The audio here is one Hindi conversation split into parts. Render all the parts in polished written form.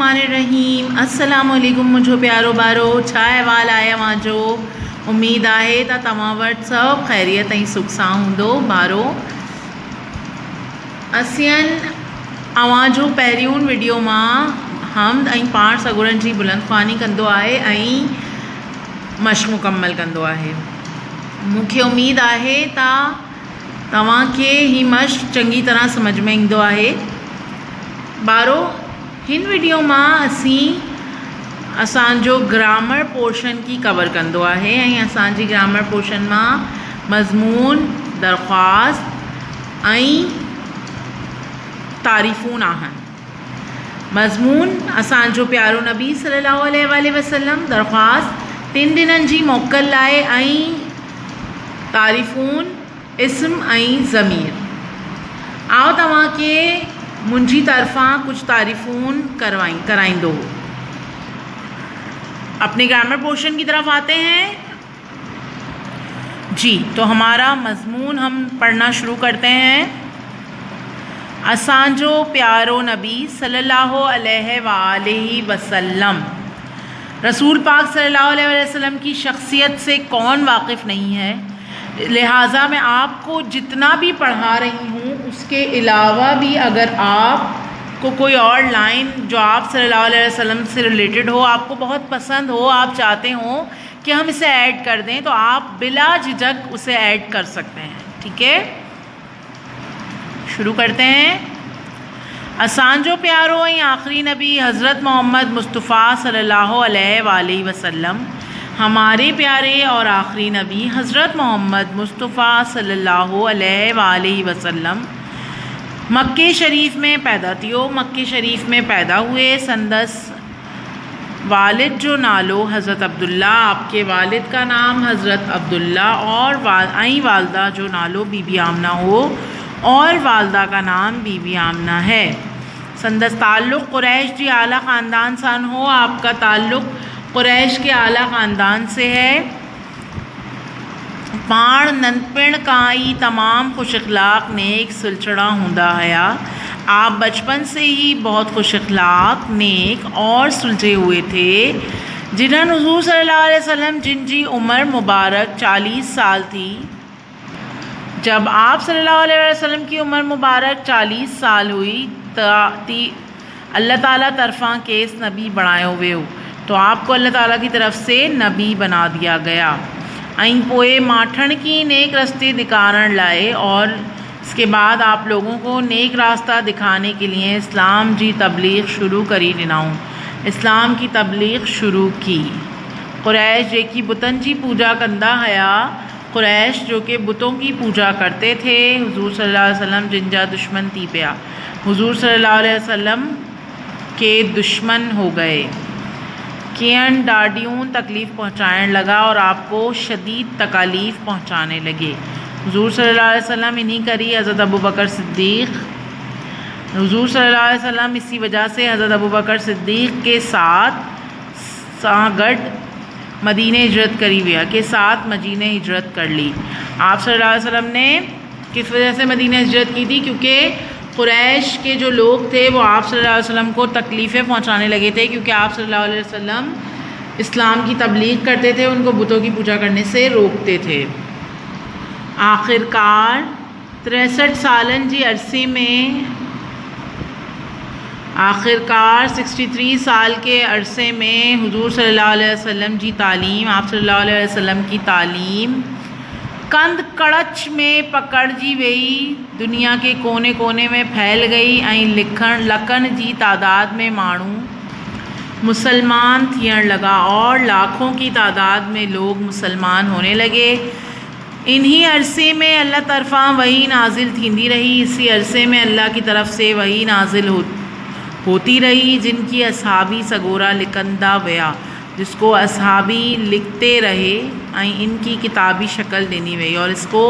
बिस्मिल्लाहिर्रहमानिर्रहीम। अस्सलामु अलैकुम मुझो प्यारो बारो छा अहवाल आहे अवांजो। उम्मीद आहे त तव्हां वटि सभु ख़ैरियत ऐं सुख सां हूंदो। बारो असियन अवांजो पहिरियों वीडियो मां हमद ऐं पाण सगुरनि जी बुलंदख्वानी कंदो आहे ऐं मश्क मुकम्मल कंदो आहे। मूंखे उम्मीद आहे त तव्हांखे ही मश्क चङी तरह समझ में ईंदो आहे। बारो हिन वीडियो मां असांजो ग्रामर पोर्शन की कवर कंदो आहे ऐं असांजी ग्रामर पोर्शन मां मज़मून, दरख्वास्त ऐं तारीफ़ून आहिनि। मज़मून असांजो प्यारो नबी सल्लल्लाहु अलैहि वसल्लम, दरख्वास्त 3 ॾींहंनि जी मोकल लाइ ऐं तारीफ़ून इस्म ऐं ज़मीर। आओ तव्हांखे मुंहिंजी तरफ़ां कुछ तारीफ़ून कराइंदो। अपने ग्रामर पोर्शन की तरफ आते हैं जी। तो हमारा मज़मून हम पढ़ना शुरू करते हैं। असांजो प्यारो नबी सल्लल्लाहु अलैहि वसल्लम, रसूल पाक सल्लल्लाहु अलैहि वसल्लम की शख्सियत से कौन वाकिफ़ नहीं है। लिहाजा मैं आपको जितना भी पढ़ा रही हूँ उसके अलावा भी अगर आपको कोई और लाइन जो आप सल्लल्लाहु अलैहि वसल्लम से रिलेटेड हो, आपको बहुत पसंद हो, आप चाहते हो कि हम इसे ऐड कर दें, तो आप बिला झिझक उसे ऐड कर सकते हैं। ठीक है, शुरू करते हैं। असांजो प्यारो ऐं आखिरी नबी हज़रत मोहम्मद मुस्तफ़ा सल्लल्लाहु अलैहि वसल्लम, हमारे प्यारे और आखिरी नबी हज़रत मोहम्मद मुस्तफ़ा सल्लल्लाहु अलैहि वसल्लम मक्के शरीफ में पैदा थियो। मक्के शरीफ में पैदा हुए। संदस वालिद जो नालो हज़रत अब्दुल्ला, आपके वालिद का नाम हज़रत अब्दुल्ला और वालदा जो नालो बीबी आमना हो और वालदा का नाम बीबी आमना है। संदस ताल्लुक़ कुरैश जी आला ख़ानदान सान हो, आपका ताल्लुक़ कुरैश के आला ख़ानदान से है। पाण नंदपिण का ही तमाम खुश अखलाक नेक सुलझड़ा हुंदा हया। आप बचपन से ही बहुत खुश अखलाक नेक और सुलझे हुए थे। जिन्हन हुज़ूर सल्लल्लाहु अलैहि वसल्लम जिनकी उम्र मुबारक 40 साल थी। जब आप सल्लल्लाहु अलैहि वसल्लम की उम्र मुबारक 40 साल हुई तो अल्लाह ताला तरफ़ां केस नबी बणायो वियो, तो आपको अल्लाह ताला की तरफ से नबी बना दिया गया। ऐं पोए माठण की नेक रस्ते दिखारण लाए, और इसके बाद आप लोगों को नेक रास्ता दिखाने के लिए इस्लाम की तबलीग शुरू करी ॾिनऊं। इस्लाम की तबलीग शुरू की। कुरैश जेकी बुतन जी पूजा कंदा हया, कुरैश जो कि बुतों की पूजा करते थे, हुज़ूर सल्लल्लाहु अलैहि वसल्लम जिन जा दुश्मन थी पिया, हुज़ूर सल्लल्लाहु अलैहि वसल्लम के दुश्मन हो गए। कियन ॾाढियूं तकलीफ़ पहुँचाइण लगा और आपको शदीद तकालीफ़ पहुँचाने लगे। हुज़ूर सल्लल्लाहु अलैहि वसल्लम इन्हीं करी हज़रत अबू बकर सिद्दीक़, हुज़ूर सल्लल्लाहु अलैहि वसल्लम इसी वजह से हज़रत अबू बकर सिद्दीक़ के साथ गॾ मदीने हिजरत करी विया, के साथ मदीने हिजरत कर ली। आप सल्लल्लाहु अलैहि वसल्लम ने किस वजह से मदीने हिजरत की थी? क्योंकि कुरैश के जो लोग थे वो आप सल्लल्लाहु अलैहि वसल्लम को तकलीफ़ें पहुंचाने लगे थे, क्योंकि आप सल्लल्लाहु अलैहि वसल्लम इस्लाम की तबलीग करते थे, उनको बुतों की पूजा करने से रोकते थे। आखिरकार 63 सालन जी अरसे में, आखिरकार 63 साल के अरसे में हुज़ूर सल्लल्लाहु अलैहि वसल्लम जी तालीम, आप सल्लल्लाहु अलैहि वसल्लम की तालीम कंद कड़च में पकड़जी वही, दुनिया के कोने कोने में फैल गई ऐं लखन जी तादाद में माण्हू मुसलमान थियण लगा और लाखों की तादाद में लोग मुसलमान होने लगे। इन्हीं अरसे में अल्लाह तरफ़ां वही नाजिल थींदी रही। इसी अरसे में अल्लाह की तरफ से वही नाजिल होती रही, जिनकी असहाबी सगोरा लिखंदा विया, जिसको असहाबी लिखते रहे ऐं इनकी किताबी शक्ल देनी वई और इसको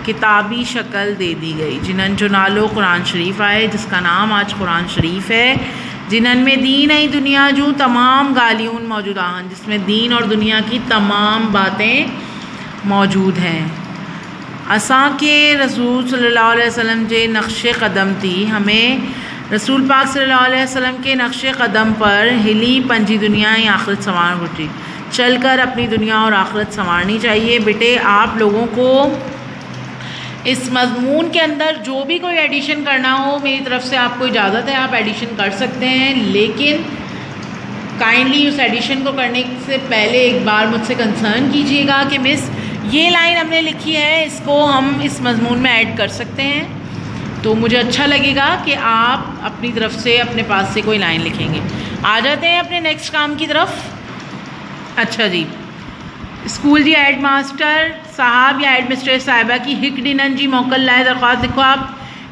किताबी शक्ल दे दी गई। जिन्हन जो नालो कुरान शरीफ आहे, जिसका नाम आज कुरान शरीफ है, जिन्हन में दीन ऐं दुनिया जूं तमाम ॻाल्हियूं मौजूद आहिनि, जिसमें दीन और दुनिया की तमाम बातें मौजूद हैं। असां के रसूल सल्लल्लाहु अलैहि वसल्लम जे नक्शे क़दम थी हमें रसूल पाक सल्लल्लाहु अलैहि वसल्लम के नक्शे कदम पर हिली पंजी दुनिया ही आखिरत संवार उठी। चलकर अपनी दुनिया और आखिरत संवारनी चाहिए। बेटे आप लोगों को इस मज़मून के अंदर जो भी कोई एडिशन करना हो मेरी तरफ से आपको इजाज़त है, आप एडिशन कर सकते हैं, लेकिन काइंडली उस एडिशन को करने से पहले एक बार मुझसे कंसर्न कीजिएगा कि मिस ये लाइन हमने लिखी है, इसको हम इस मज़मून में ऐड कर सकते हैं। तो मुझे अच्छा लगेगा कि आप अपनी तरफ से अपने पास से कोई लाइन लिखेंगे। आ जाते हैं अपने नेक्स्ट काम की तरफ। अच्छा जी, स्कूल जी हेड मास्टर साहब या हेड मिस्ट्रेस साहिबा की हिक डिनन जी मौकल लाए दरख्वास्त। देखो आप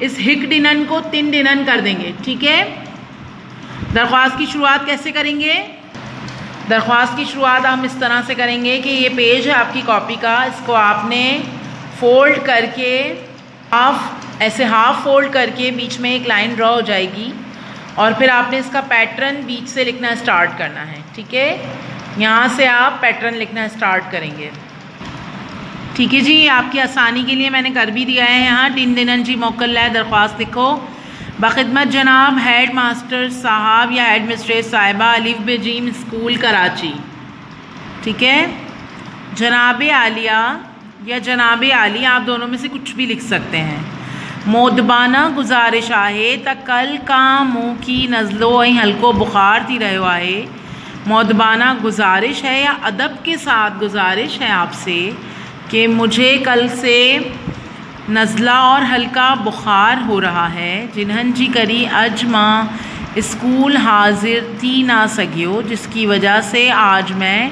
इस हिक डिनन को 3 डिनन कर देंगे, ठीक है। दरख्वास्त की शुरुआत कैसे करेंगे? दरख्वास्त की शुरुआत हम इस तरह से करेंगे कि ये पेज है आपकी कॉपी का, इसको आपने फोल्ड करके हाफ फोल्ड करके बीच में एक लाइन ड्रॉ हो जाएगी और फिर आपने इसका पैटर्न बीच से लिखना स्टार्ट करना है, ठीक है। यहाँ से आप पैटर्न लिखना स्टार्ट करेंगे, ठीक है जी। आपकी आसानी के लिए मैंने कर भी दिया है यहाँ 3 दिनन जी मौकल है दरख्वास्त। लिखो बखिदमत जनाब हेड मास्टर साहब या हेड मिस्ट्रेस साहिबा अलिफ बे जीम स्कूल कराची, ठीक है। जनाब आलिया या जनाब आली, आप दोनों में से कुछ भी लिख सकते हैं। मोदबाना गुजारिश आहे त कल का मुँह की नज़लो ऐं हल्को बुखार थी रहो आहे। मोदबाना गुजारिश है या अदब के साथ गुजारिश है आपसे कि मुझे कल से नज़ला और हल्का बुखार हो रहा है। जिन्हन जी करी अज मां स्कूल हाजिर थी ना सघियो, जिसकी वजह से आज मैं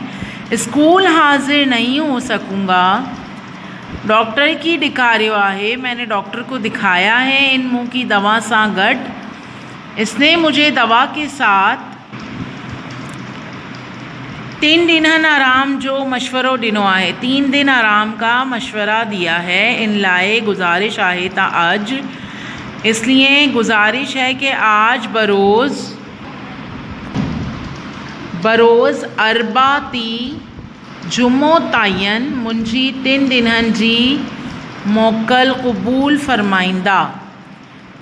स्कूल हाजिर नहीं हो सकूँगा। डॉक्टर की दिखारियो आहे, मैंने डॉक्टर को दिखाया है इन मुँह की दवा सा गट, इसने मुझे दवा के साथ 3 दिन आराम जो मशवरो दिनो आहे, 3 दिन आराम का मशवरा दिया है। इन लाए गुजारिश आहे ता आज, इसलिए गुजारिश है कि आज बरोज़ अरबाती जुम्मो तायन मुंजी 3 दिनहन जी मोकल कबूल फरमाइंदा,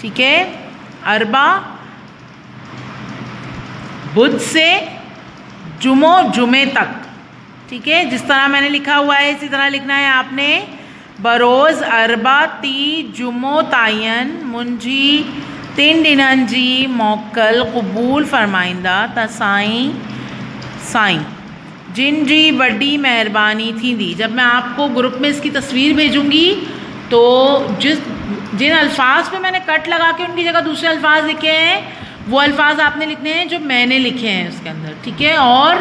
ठीक है। अरबा बुध से जुमे तक, ठीक है। जिस तरह मैंने लिखा हुआ है इसी तरह लिखना है आपने। बरोज़ अरबा ती जुमो तायन मुंजी 3 दिनन जी मोकल कबूल फरमाइंदा त साईं जिन जी बड़ी मेहरबानी थींदी। जब मैं आपको ग्रुप में इसकी तस्वीर भेजूंगी तो जिन अल्फाज पे मैंने कट लगा के उनकी जगह दूसरे अल्फाज लिखे हैं वो अल्फाज आपने लिखने हैं जो मैंने लिखे हैं उसके अंदर, ठीक है। और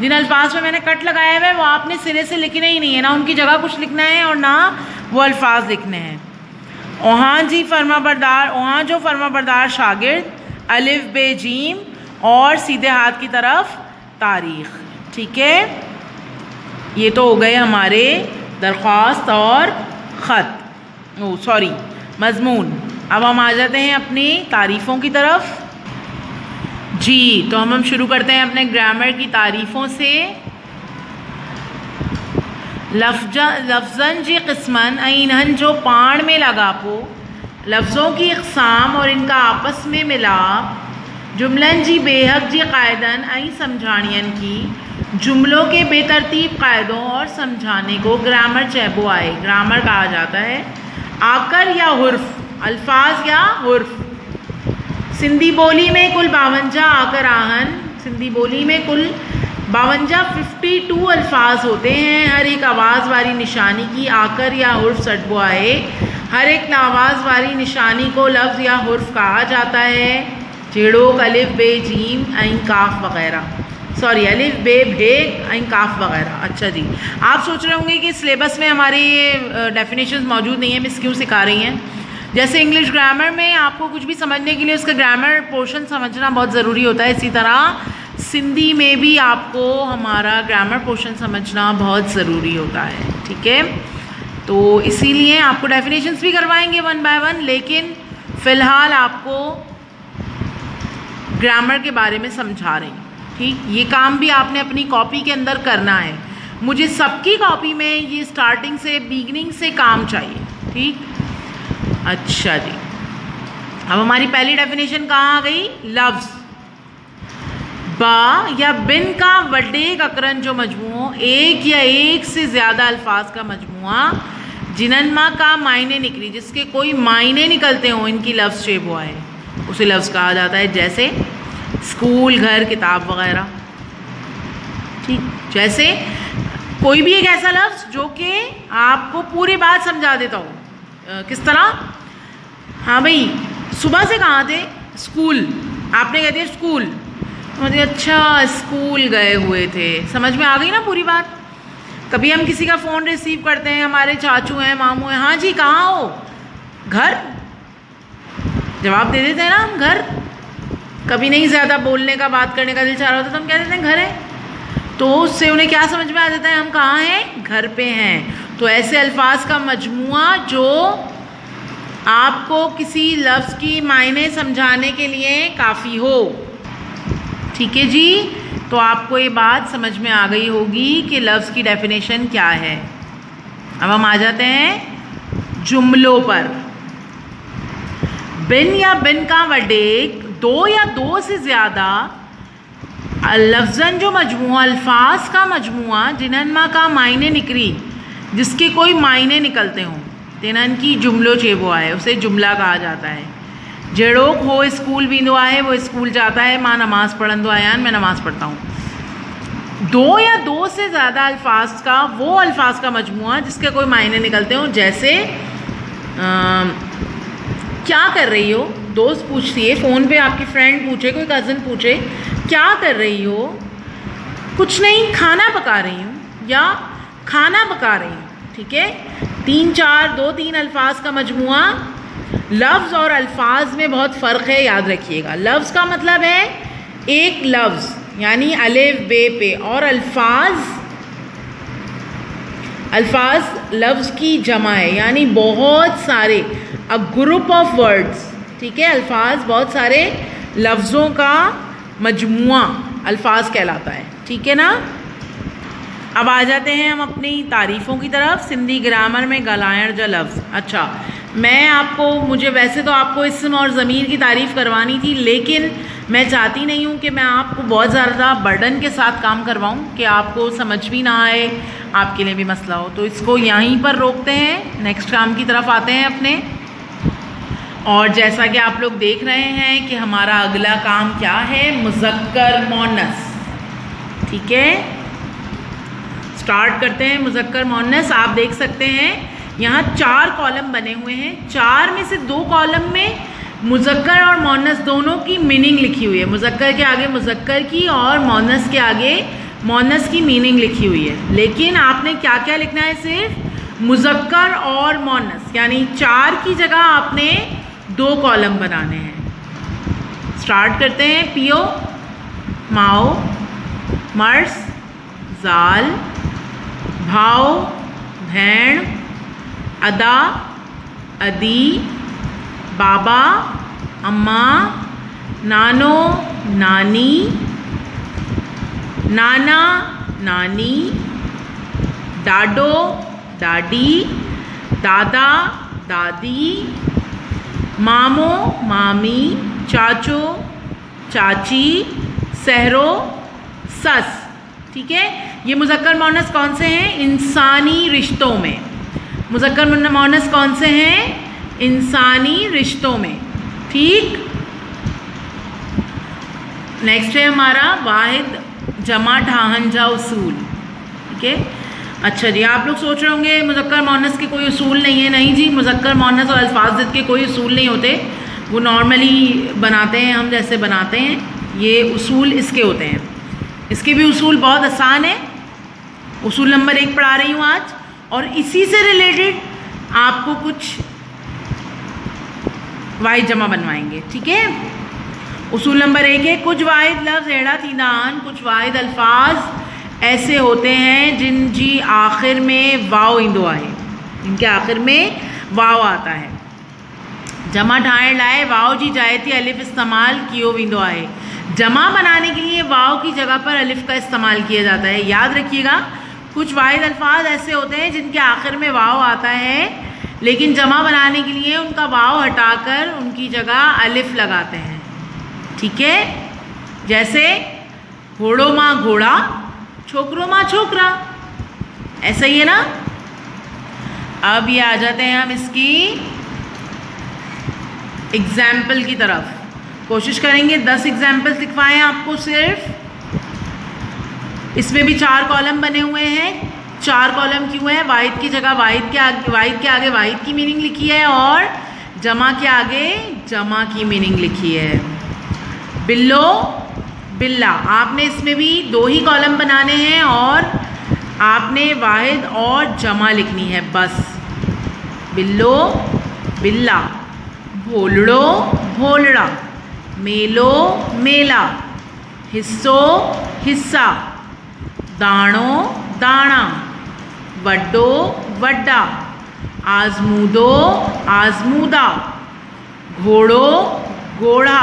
जिन अल्फाज पे मैंने कट लगाया हुआ है वो आपने सिरे से लिखने ही नहीं है, ना उनकी जगह कुछ लिखना है और ना वो अल्फाज लिखने हैं। वहाँ जी फरमाबरदार, वहाँ जो फरमाबरदार शागिर्द अलिफ बे जीम और सीधे हाथ की तरफ तारीख़, ठीक है। ये तो हो गए हमारे दरख्वास्त और मज़मून। अब हम आ जाते हैं अपनी तारीफ़ों की तरफ जी। तो हम शुरू करते हैं अपने ग्रामर की तारीफ़ों से। लफ्ज़न जी क़िस्मन इन्हन जो पाण में लगा पो, लफ्ज़ों की इक़साम और इनका आपस में मिलाप। जुमलन जी बेहक जी क़ायदन ऐं समझाणियन की, जुमलों के बेतरतीब क़ायदों और समझाने को ग्रामर चैबो आए, ग्रामर कहा जाता है। आकर या हुर्फ, अल्फाज या हुर्फ। सिंधी बोली में कुल 52 आकर आहन, सिंधी बोली में कुल 52 अल्फाज होते हैं। हर एक आवाज़ वाली निशानी की आकर या हुर्फ सटबो आए। हर एक आवाज़ वाली निशानी को लफ्ज़ या हुर्फ कहा जाता है। जेड़ोक अलिफ बे जीम ऐं काफ वगैरह, अलिफ बे भेक ऐं काफ वगैरह। अच्छा जी, आप सोच रहे होंगे कि सिलेबस में हमारे ये डेफिनेशंस मौजूद नहीं है, मिस क्यों सिखा रही हैं। जैसे इंग्लिश ग्रामर में आपको कुछ भी समझने के लिए उसका ग्रामर पोर्शन समझना बहुत ज़रूरी होता है, इसी तरह सिंधी में भी आपको हमारा ग्रामर पोर्शन समझना बहुत ज़रूरी होता है, ठीक है। तो इसीलिए आपको डेफिनेशंस भी करवाएंगे 1 बाय 1, लेकिन फ़िलहाल आपको ग्रामर के बारे में समझा रही हूँ, ठीक। ये काम भी आपने अपनी कॉपी के अंदर करना है। मुझे सबकी कॉपी में ये स्टार्टिंग से बिगिनिंग से काम चाहिए, ठीक। अच्छा जी, अब हमारी पहली डेफिनेशन कहाँ आ गई? लफ्ज़। बा या बिन का वड्डेक अकरन जो मजमू, एक या एक से ज़्यादा अल्फाज का मजमुआ, जिननमा का मायने निकली, जिसके कोई मायने निकलते हों, इनकी लफ्ज़ शेब हुआ है, उसे लफ्ज़ कहा जाता है। जैसे स्कूल, घर, किताब वगैरह। ठीक, जैसे कोई भी एक ऐसा लफ्ज़ जो कि आपको पूरी बात समझा देता हो। किस तरह? हाँ भाई, सुबह से कहाँ थे? स्कूल। आपने कह दिया स्कूल, मतलब अच्छा स्कूल गए हुए थे, समझ में आ गई ना पूरी बात। कभी हम किसी का फ़ोन रिसीव करते हैं, हमारे चाचू हैं, मामू हैं, हाँ जी कहाँ हो? घर। जवाब दे देते हैं ना हम, घर। कभी नहीं ज़्यादा बोलने का, बात करने का दिल चाह रहा होता तो हम कह देते हैं घर है, तो उससे उन्हें क्या समझ में आ जाता है? हम कहाँ हैं? घर पे हैं। तो ऐसे अल्फाज का मजमुआ जो आपको किसी लफ्ज़ की मायने समझाने के लिए काफ़ी हो। ठीक है जी, तो आपको ये बात समझ में आ गई होगी कि लफ्ज़ की डेफिनेशन क्या है। अब हम आ जाते हैं जुमलों पर। बिन या बिन का वडेक, दो या दो से ज़्यादा लफ्ज़न जो मजमुआ, अल्फाज का मजमुआ, जिननमा का मायने निकरी, जिसके कोई मायने निकलते हों, तिनन की जुमलो चेबो आए, उसे जुमला कहा जाता है। जड़ोक हो स्कूल बींदो आए, वो स्कूल जाता है। माँ नमाज़ पढ़ंदो आयान, मैं नमाज़ पढ़ता हूँ। दो या दो से ज़्यादा अल्फाज का वो अल्फाज का मजमुआ जिसके कोई मायने निकलते हों। जैसे क्या कर रही हो? दोस्त पूछती है, फ़ोन पे आपकी फ्रेंड पूछे, कोई कज़न पूछे क्या कर रही हो? कुछ नहीं, खाना पका रही हूँ या खाना पका रही हूँ। ठीक है, तीन चार, दो तीन अल्फाज का मजमुआ। लफ्ज़ और अल्फाज में बहुत फ़र्क है, याद रखिएगा। लफ्ज़ का मतलब है एक लफ्ज़, यानी अलिफ बे पे, और अल्फाज लफ्ज़ की जमा है, यानी बहुत सारे, अ ग्रुप ऑफ वर्ड्स। ठीक है, अल्फाज बहुत सारे लफ्ज़ों का मजमुआ अल्फाज कहलाता है। ठीक है ना। अब आ जाते हैं हम अपनी तारीफ़ों की तरफ। सिंधी ग्रामर में ॻाल्हाइण जा लफ्ज़। अच्छा, मैं आपको, मुझे वैसे तो आपको इस्म और ज़मीर की तारीफ़ करवानी थी, लेकिन मैं चाहती नहीं हूँ कि मैं आपको बहुत ज़्यादा बर्डन के साथ काम करवाऊँ कि आपको समझ भी ना आए, आपके लिए भी मसला हो। तो इसको यहीं पर रोकते हैं, नेक्स्ट काम की तरफ आते हैं अपने। और जैसा कि आप लोग देख रहे हैं कि हमारा अगला काम क्या है, मुज़क्कर मोनस। ठीक है, स्टार्ट करते हैं मुज़क्कर मोनस। आप देख सकते हैं यहाँ 4 कॉलम बने हुए हैं। 4 में से 2 कॉलम में मुज़क्कर और मोनस दोनों की मीनिंग लिखी हुई है। मुज़क्कर के आगे मुज़क्कर की और मोनस के आगे मोनस की मीनिंग लिखी हुई है। लेकिन आपने क्या क्या लिखना है? सिर्फ मुज़क्कर और मोनस, यानी 4 की जगह आपने 2 कॉलम बनाने हैं। स्टार्ट करते हैं। पियो, माओ, मर्स, जाल, भाव, भैण, अदा, अदी, बाबा, अम्मा, नानो, नानी, नाना, नानी, डाडो, दादी, दादा, दादी, मामो, मामी, चाचो, चाची, सहरो, सस। ठीक है, ये मुज़क्कर मोनस कौन से हैं? इंसानी रिश्तों में। मुज़क्कर मोनस कौन से हैं? इंसानी रिश्तों में। ठीक, नेक्स्ट है हमारा वाहिद जमा ठाहन जा उसूल। ठीक है, अच्छा जी, आप लोग सोच रहे होंगे मुज़क्कर मोनस के कोई उसूल नहीं है। नहीं जी, मुज़क्कर मोनस और अल्फाज ज़िद के कोई उसूल नहीं होते, वो नॉर्मली बनाते हैं हम जैसे बनाते हैं। ये उसूल इसके होते हैं। इसके भी उसूल बहुत आसान है। उसूल नंबर 1 पढ़ा रही हूँ आज, और इसी से रिलेटेड आपको कुछ वाहिद जमा बनवाएंगे। ठीक है, उसूल नंबर 1 है, कुछ वाहिद लफ्ज़ एड़ा थीदान, कुछ वाहिद अल्फाज ऐसे होते हैं जिन जी आखिर में वाव ईंदो आहे, इनके आखिर में वाव आता है। जमा ठाहिण लाइ वाव जी जाइ ते अलिफ इस्तेमाल कियो वेंदो आहे। जमा बनाने के लिए वाव की जगह पर अलिफ का इस्तेमाल किया जाता है। याद रखिएगा, कुछ वाहिद अल्फाज ऐसे होते हैं जिनके आखिर में वाव आता है, लेकिन जमा बनाने के लिए उनका वाव हटाकर उनकी जगह अलिफ लगाते हैं। ठीक है, जैसे घोड़ो माँ घोड़ा, छोकरो माँ छोकरा, ऐसा ही है ना। अब ये आ जाते हैं हम इसकी एग्जाम्पल की तरफ। कोशिश करेंगे 10 एग्जाम्पल्स लिखवाएं आपको सिर्फ। इसमें भी 4 कॉलम बने हुए हैं। 4 कॉलम क्यों है? वाहिद की जगह वाहिद के आगे वाहिद की मीनिंग लिखी है और जमा के आगे जमा की मीनिंग लिखी है। बिल्लो बिल्ला, आपने इसमें भी 2 ही कॉलम बनाने हैं और आपने वाहिद और जमा लिखनी है बस। बिल्लो बिल्ला, भोलड़ो भोलड़ा, मेलो मेला, हिस्सो हिस्सा, दाणो दाणा, वड्डो वड्डा, आजमूदो आजमूदा, घोड़ो घोड़ा।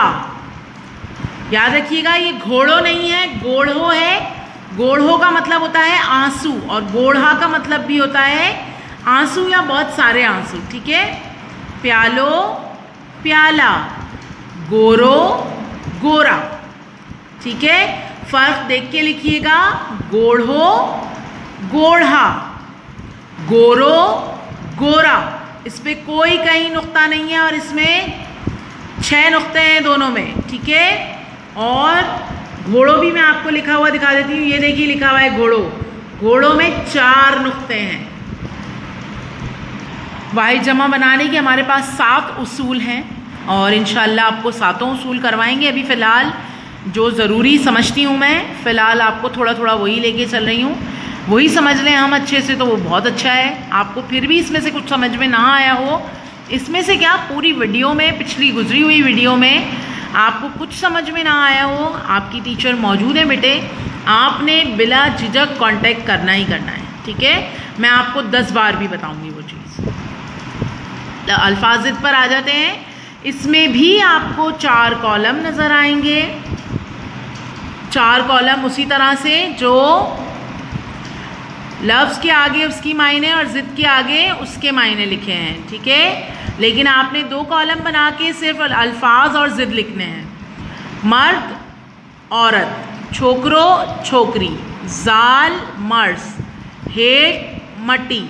याद रखिएगा ये घोड़ो नहीं है, गोढ़ो है। गोढ़ो का मतलब होता है आंसू और गोढ़ा का मतलब भी होता है आंसू या बहुत सारे आंसू। ठीक है, प्यालो प्याला, गोरो गोरा। ठीक है, फर्क देख के लिखिएगा। गोढ़ो गोढ़ा, गोरो गोरा, इस पे कोई कहीं नुक्ता नहीं है और इसमें 6 नुक्ते हैं दोनों में। ठीक है, और घोड़ों भी मैं आपको लिखा हुआ दिखा देती हूँ। ये देखिए लिखा हुआ है घोड़ो, घोड़ों में 4 नुक्ते हैं। वाहिद जमा बनाने के हमारे पास 7 उसूल हैं और इंशाल्लाह आपको 7 उसूल करवाएंगे। अभी फ़िलहाल जो ज़रूरी समझती हूँ मैं, फ़िलहाल आपको थोड़ा थोड़ा वही लेके चल रही हूँ। वही समझ लें हम अच्छे से तो वो बहुत अच्छा है। आपको फिर भी इसमें से कुछ समझ में ना आया हो, इसमें से क्या पूरी वीडियो में, पिछली गुजरी हुई वीडियो में आपको कुछ समझ में ना आया हो, आपकी टीचर मौजूद है बेटे, आपने बिला झिझक कांटेक्ट करना ही करना है। ठीक है, मैं आपको 10 बार भी बताऊंगी वो चीज़। अल्फाजिद पर आ जाते हैं। इसमें भी आपको 4 कॉलम नज़र आएंगे। 4 कॉलम उसी तरह से जो लफ्ज़ के आगे उसकी मायने और ज़िद के आगे उसके मायने लिखे हैं। ठीक है, लेकिन आपने 2 कॉलम बना के सिर्फ अल्फाज और ज़िद लिखने हैं। मर्द औरत, छोकरो छोकरी, जाल मर्स, हेठ मट्टी,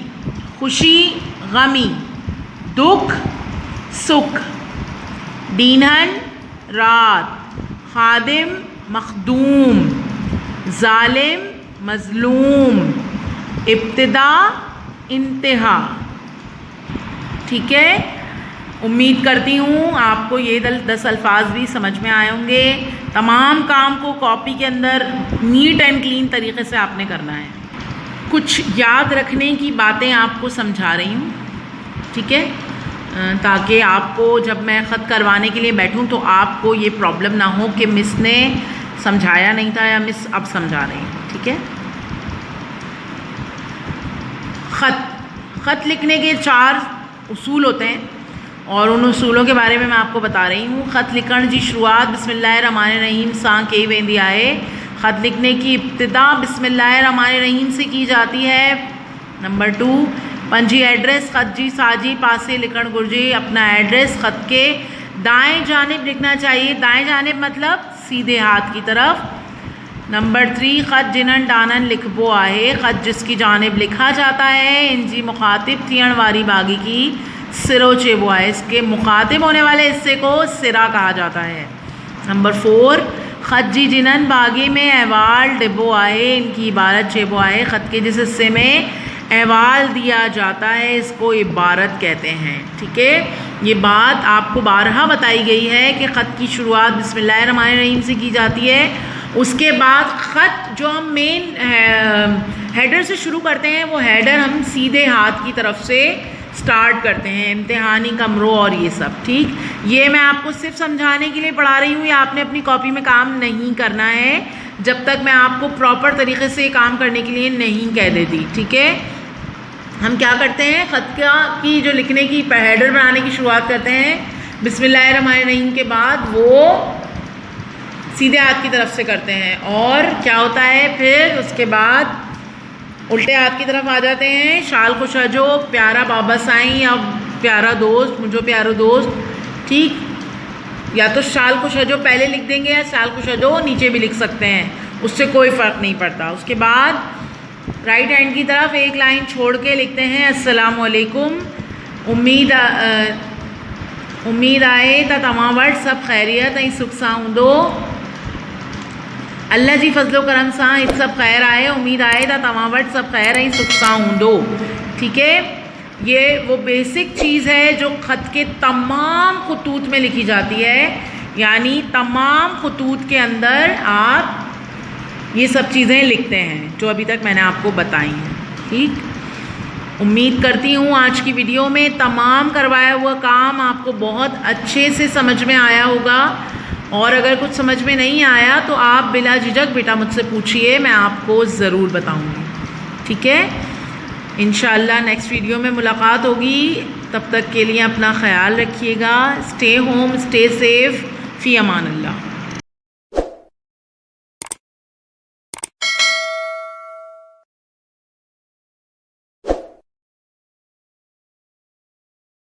खुशी गमी, दुख सुख, दीनहन रात, खादिम मखदूम, जालिम मज़लूम, इब्तिदा इंतहा। ठीक है, उम्मीद करती हूँ आपको ये 10 अल्फाज भी समझ में आए होंगे। तमाम काम को कॉपी के अंदर नीट एंड क्लीन तरीके से आपने करना है। कुछ याद रखने की बातें आपको समझा रही हूँ। ठीक है, ताकि आपको जब मैं ख़त करवाने के लिए बैठूँ तो आपको ये प्रॉब्लम ना हो कि मिस ने समझाया नहीं था या मिस अब समझा रही है। ठीक है, ख़त लिखने के 4 उसूल होते हैं और उन उसूलों के बारे में मैं आपको बता रही हूँ। ख़त लिखण जी शुरुआत बिस्मिल्लाहिर्रहमानिर्रहीम सां कई वेंदी आहे। ख़त लिखने की इब्तिदा बिस्मिल्लाहिर्रहमानिर्रहीम से की जाती है। नंबर 2, पंजी एड्रेस ख़त जी साजी पासे लिखण घुर्जे। अपना एड्रेस ख़त के दाएं जानिब लिखना चाहिए। दाएं जानिब मतलब सीधे हाथ की तरफ। नंबर 3, ख़त जिनन डानन लिखबो आहे। ख़त जिसकी जानिब लिखा जाता है इनजी मुखातिब थियण वारी बागी की सिरो चेबो आहे। इसके मुखातिब होने वाले हिस्से को सिरा कहा जाता है। नंबर 4, ख़त जी जिनन बागी में अहवाल डिबो आहे। इनकी इबारत चेबो आहे। ख़त के जिस हिस्से में अहवाल दिया जाता है इसको इबारत कहते हैं। ठीक है, ये बात आपको बारहा बताई गई है कि ख़त की शुरुआत बिस्मिल्लाहिर्रहमानिर्रहीम से की जाती है। उसके बाद ख़त जो हम मेन हेडर से शुरू करते हैं वो हेडर हम सीधे हाथ की तरफ से स्टार्ट करते हैं। इम्तिहानी कमरों और ये सब। ठीक, ये मैं आपको सिर्फ समझाने के लिए पढ़ा रही हूँ। ये आपने अपनी कॉपी में काम नहीं करना है जब तक मैं आपको प्रॉपर तरीके से काम करने के लिए नहीं कह देती। ठीक है, हम क्या करते हैं, ख़त की जो लिखने की हेडर बनाने की शुरुआत करते हैं बिस्मिल्लाहिर्रहमानिर्रहीम के बाद वो सीधे हाथ की तरफ से करते हैं। और क्या होता है फिर उसके बाद उल्टे हाथ की तरफ आ जाते हैं। शाल को सजो प्यारा बाबा साईं या प्यारा दोस्त, मुझो प्यारो दोस्त, ठीक। या तो शाल को सजो पहले लिख देंगे या शाल को सजो नीचे भी लिख सकते हैं, उससे कोई फ़र्क नहीं पड़ता। उसके बाद राइट हैंड की तरफ एक लाइन छोड़ के लिखते हैं अस्सलाम वालेकुम। उम्मीद आए त तव्हां वटि सभु ख़ैरियत ऐं सुख सां हूंदो। अल्लाह जी फज़लो करम सां हिते सभु ख़ैर आहे। उम्मीद आहे त तव्हां वटि सभु ख़ैर ऐं सुख सां हूंदो, ठीक है। ये वो बेसिक चीज़ है जो ख़त के तमाम खतूत में लिखी जाती है, यानी तमाम खतूत के अंदर आप ये सब चीज़ें लिखते हैं जो अभी तक मैंने आपको बताई हैं, ठीक। उम्मीद करती हूँ आज की वीडियो में तमाम करवाया हुआ काम आपको बहुत अच्छे से समझ में आया होगा, और अगर कुछ समझ में नहीं आया तो आप बिला झिझक बेटा मुझसे पूछिए, मैं आपको ज़रूर बताऊँगी, ठीक है। इंशाल्लाह नेक्स्ट वीडियो में मुलाकात होगी। तब तक के लिए अपना ख्याल रखिएगा। स्टे होम, स्टे सेफ, फ़ी अमान अल्लाह।